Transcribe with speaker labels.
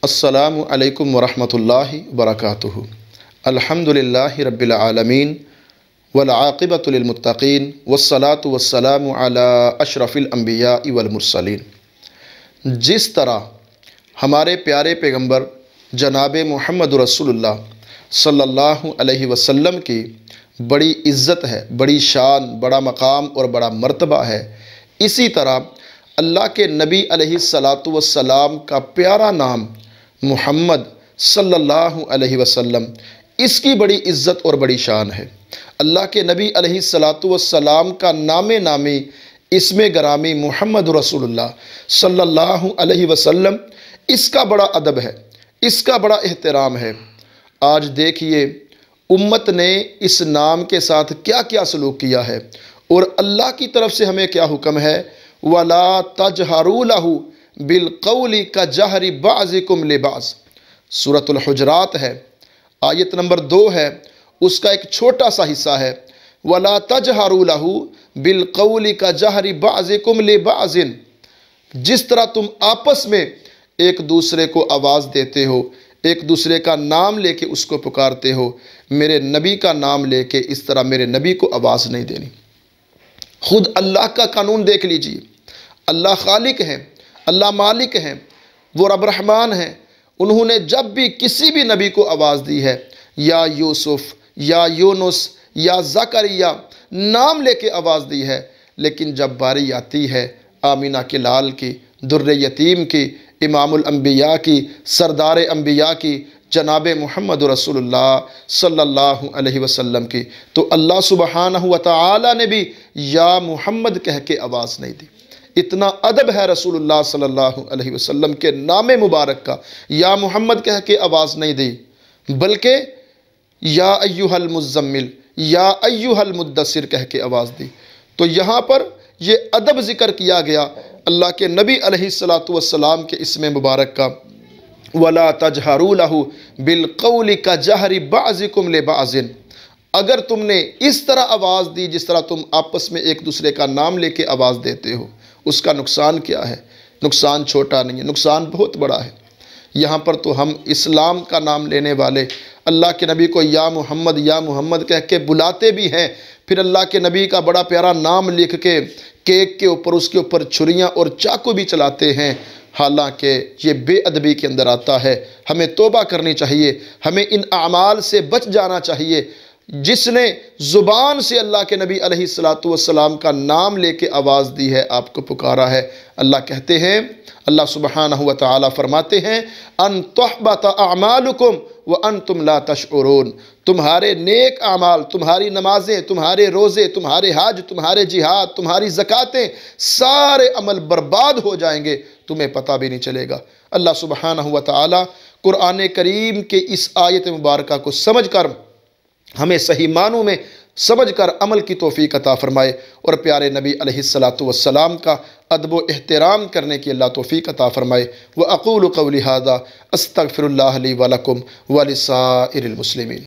Speaker 1: अस्सलामु अलैकुम वरहमतुल्लाहि वबरकातुहु। अल्हम्दुलिल्लाहि रब्बिल आलमीन वल आक़िबतु लिल मुत्तक़ीन वस्सलातु वस्सलामु अला अशरफिल अंबियाइ वल मुरसलीन। जिस तरह हमारे प्यारे पैगंबर जनाब मुहम्मद रसूलुल्लाह सल्लल्लाहु अलैहि वसल्लम की बड़ी इज़्ज़त है, बड़ी शान, बड़ा मकाम और बड़ा मर्तबा है, इसी तरह अल्लाह के नबी अलैहिस्सलातु वस्सलाम का प्यारा नाम मुहम्मद सल्लल्लाहु अलैहि वसल्लम, इसकी बड़ी इज़्ज़त और बड़ी शान है। अल्लाह के नबी अलैहिस्सलातु वस्सलाम का नामे नामी इसमें गरामी मुहम्मद रसूलुल्लाह सल्लल्लाहु अलैहि वसल्लम, इसका बड़ा अदब है, इसका बड़ा एहतराम है। आज देखिए उम्मत ने इस नाम के साथ क्या क्या सलूक किया है और अल्लाह की तरफ से हमें क्या हुक्म है, वला तजहरू लहू बिलकौली का जहरी बाज़िकुम लिबाज़। सूरतुल हुजरात है, आयत नंबर 2 है, उसका एक छोटा सा हिस्सा है, वला तजहरू लहू बिलकौली का जहरी बाज़िकुम लिबाज़िन। जिस तरह तुम आपस में एक दूसरे को आवाज़ देते हो, एक दूसरे का नाम लेके उसको पुकारते हो, मेरे नबी का नाम लेके इस तरह मेरे नबी को आवाज़ नहीं देनी। खुद अल्लाह का कानून देख लीजिए, अल्लाह खालिक हैं, अल्लाह मालिक हैं, वो रब रहमान हैं। उन्होंने जब भी किसी भी नबी को आवाज़ दी है, या यूसुफ या यूनुस या ज़करिया नाम लेके आवाज़ दी है, लेकिन जब बारी आती है आमीना के लाल की, दुर्रे यतीम की, इमामुल अंबिया की, सरदार अंबिया की, जनाब मुहम्मद रसूलुल्लाह सल्लल्लाहु अलैहि वसल्लम की, तो अल्लाह सुब्हानहु व तआला ने भी या मुहम्मद कह के आवाज़ नहीं दी। इतना अदब है रसूलुल्लाह सल्लल्लाहु अलैहि वसल्लम के नामे मुबारक का, या मुहम्मद कह के आवाज़ नहीं दी, बल्कि या अय्युहल मुज़्ज़म्मिल या अय्युहल मुद्दस्सिर कह के आवाज़ दी। तो यहाँ पर ये अदब ज़िक्र किया गया अल्लाह के नबी अलैहिस्सलातु वस्सलाम के इसमें मुबारक का, वला तजहरू लहू बिलकौली का जहरी बाज़िकुम लिबाज़िन। अगर तुमने इस तरह आवाज़ दी जिस तरह तुम आपस में एक दूसरे का नाम लेके आवाज़ देते हो, उसका नुकसान क्या है? नुकसान छोटा नहीं है, नुकसान बहुत बड़ा है। यहाँ पर तो हम इस्लाम का नाम लेने वाले अल्लाह के नबी को या मुहम्मद कह के बुलाते भी हैं, फिर अल्लाह के नबी का बड़ा प्यारा नाम लिख के केक के ऊपर उसके ऊपर छुरियाँ और चाकू भी चलाते हैं। हालांकि ये बेअदबी के अंदर आता है। हमें तौबा करनी चाहिए, हमें इन अमाल से बच जाना चाहिए। जिसने ज़ुबान से अल्लाह के नबी अलैहिस्सलातु वस्सलाम का नाम लेके आवाज़ दी है, आपको पुकारा है, अल्लाह कहते हैं, अल्लाह सुब्हानहु व तआला फरमाते हैं, अन तुहबत अमालुकुम व अंतुम ला तशउरून। तुम्हारे नेक अमाल, तुम्हारी नमाजें, तुम्हारे रोज़े, तुम्हारे हज, तुम्हारे जिहाद, तुम्हारी ज़कातें, सारे अमल बर्बाद हो जाएंगे, तुम्हें पता भी नहीं चलेगा। अल्लाह सुब्हानहु व तआला कुरान करीम के इस आयत मुबारका को समझ कर हमें सही मानों में समझ कर अमल की तौफीक अता फरमाए और प्यारे नबी अलैहिस्सलातु वस्सलाम का अदब व एहतराम करने की अल्लाह तौफीक अता फरमाए। व अक़ूलु क़ौली हाज़ा अस्तग़फ़िरुल्लाह ली व लकुम व लिसाइरिल मुस्लिमीन।